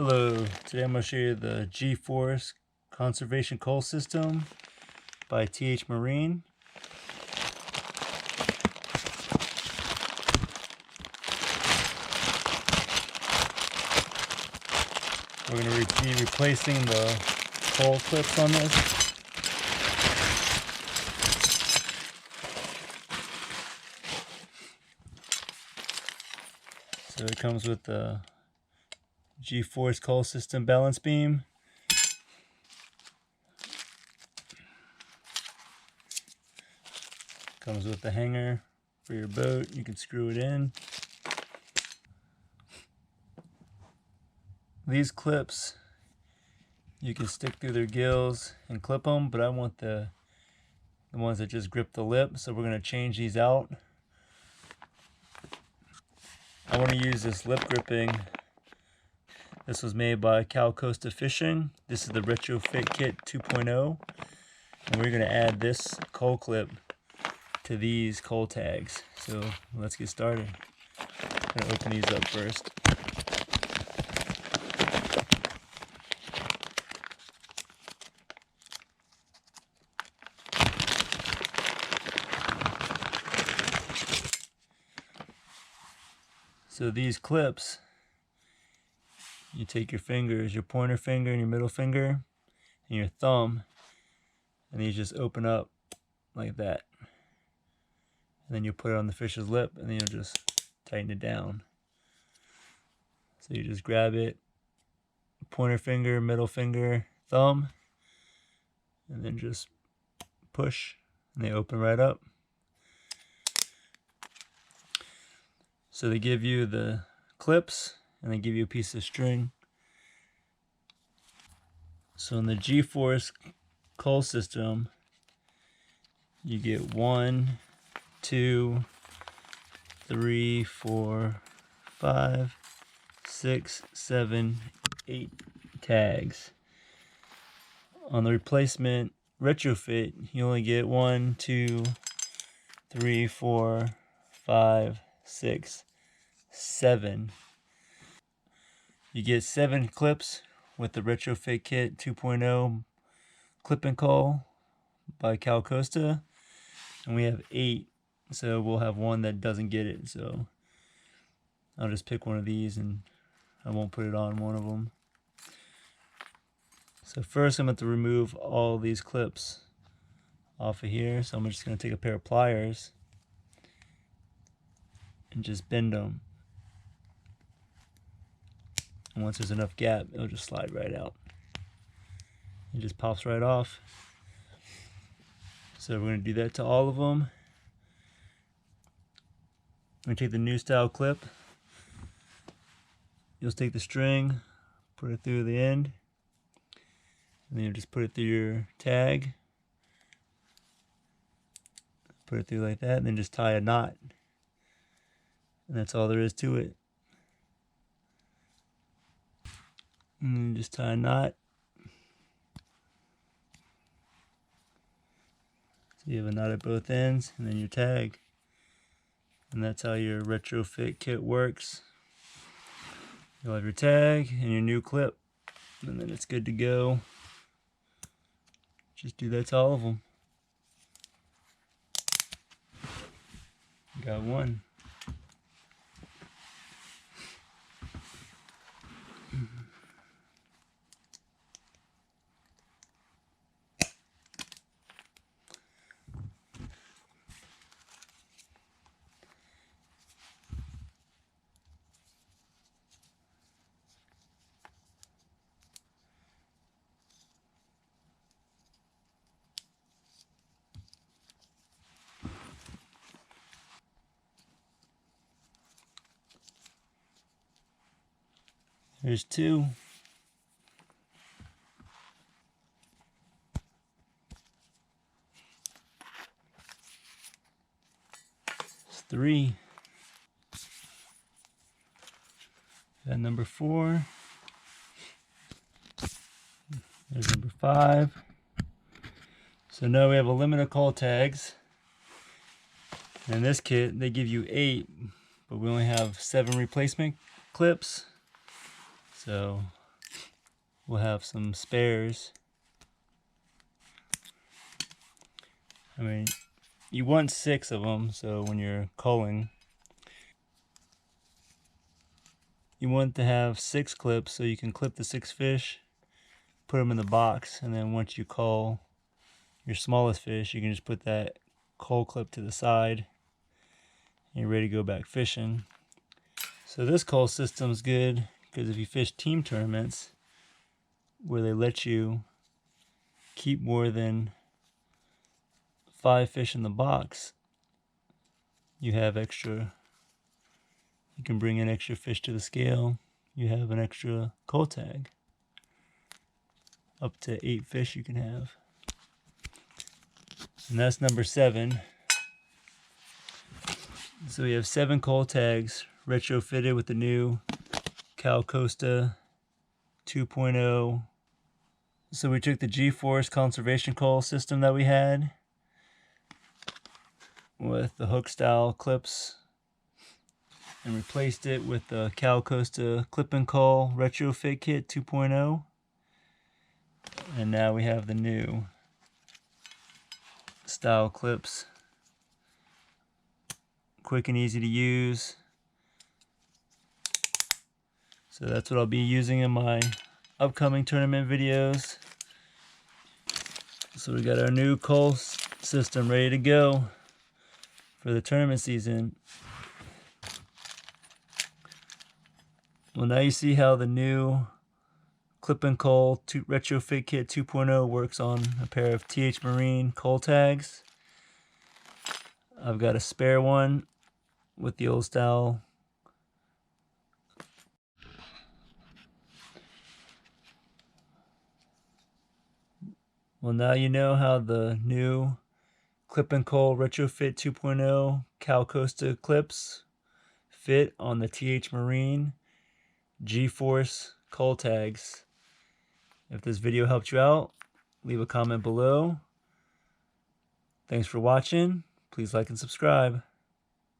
Hello, today I'm going to show you the G-Force Conservation Cull System by T-H Marine. We're going to be replacing the cull clips on this. So it comes with the G-Force Cull System balance beam. Comes with the hanger for your boat. You can screw it in. These clips, you can stick through their gills and clip them, but I want the ones that just grip the lip, so we're going to change these out. I want to use this lip gripping. This was made by Costa Fishing. This is the Retrofit Kit 2.0, and we're going to add this cull clip to these cull tags. So let's get started. I'm going to open these up first. So these clips, you take your fingers, your pointer finger and your middle finger and your thumb, and these just open up like that. And then you put it on the fish's lip, and then you'll just tighten it down. So you just grab it, pointer finger, middle finger, thumb, and then just push, and they open right up. So they give you the clips, and they give you a piece of string. So in the G-Force Cull System, you get 1, 2, 3, 4, 5, 6, 7, 8 tags. On the replacement retrofit, you only get 1, 2, 3, 4, 5, 6, 7. You get 7 clips with the Retrofit Kit 2.0 Clip-N-Cull by Costa, and we have 8, so we'll have one that doesn't get it. So I'll just pick one of these, and I won't put it on one of them. So first I'm going to remove all these clips off of here. So I'm just going to take a pair of pliers and just bend them. And once there's enough gap, it'll just slide right out. It just pops right off. So we're going to do that to all of them. I'm going to take the new style clip. You'll take the string, put it through the end, and then you'll just put it through your tag. Put it through like that, and then just tie a knot. And that's all there is to it. And then just tie a knot. So you have a knot at both ends, and then your tag. And that's how your retrofit kit works. You'll have your tag and your new clip, and then it's good to go. Just do that to all of them. Got one. There's 2. There's 3. Got number 4. There's number 5. So now we have a limit of cull tags. In this kit, they give you 8, but we only have 7 replacement clips. So we'll have some spares. I mean, you want 6 of them, so when you're culling, you want to have 6 clips so you can clip the 6 fish, put them in the box, and then once you cull your smallest fish, you can just put that cull clip to the side and you're ready to go back fishing. So this cull system's good because if you fish team tournaments where they let you keep more than 5 fish in the box, you have extra, you can bring in extra fish to the scale. You have an extra cull tag. Up to 8 fish you can have. And that's number 7. So we have 7 cull tags retrofitted with the new Cal Costa 2.0. So we took the G-Force conservation cull system that we had with the hook style clips and replaced it with the Cal Costa Clip-N-Cull retrofit kit 2.0. And now we have the new style clips. Quick and easy to use. So that's what I'll be using in my upcoming tournament videos. So we got our new cull system ready to go for the tournament season. Well, now you see how the new Clip-N-Cull retrofit kit 2.0 works on a pair of T-H Marine Cull tags. I've got a spare one with the old style Well, now you know how the new Clip-N-Cull retrofit 2.0 Cal Costa clips fit on the T-H Marine G-Force cull tags. If this video helped you out, leave a comment below. Thanks for watching. Please like and subscribe.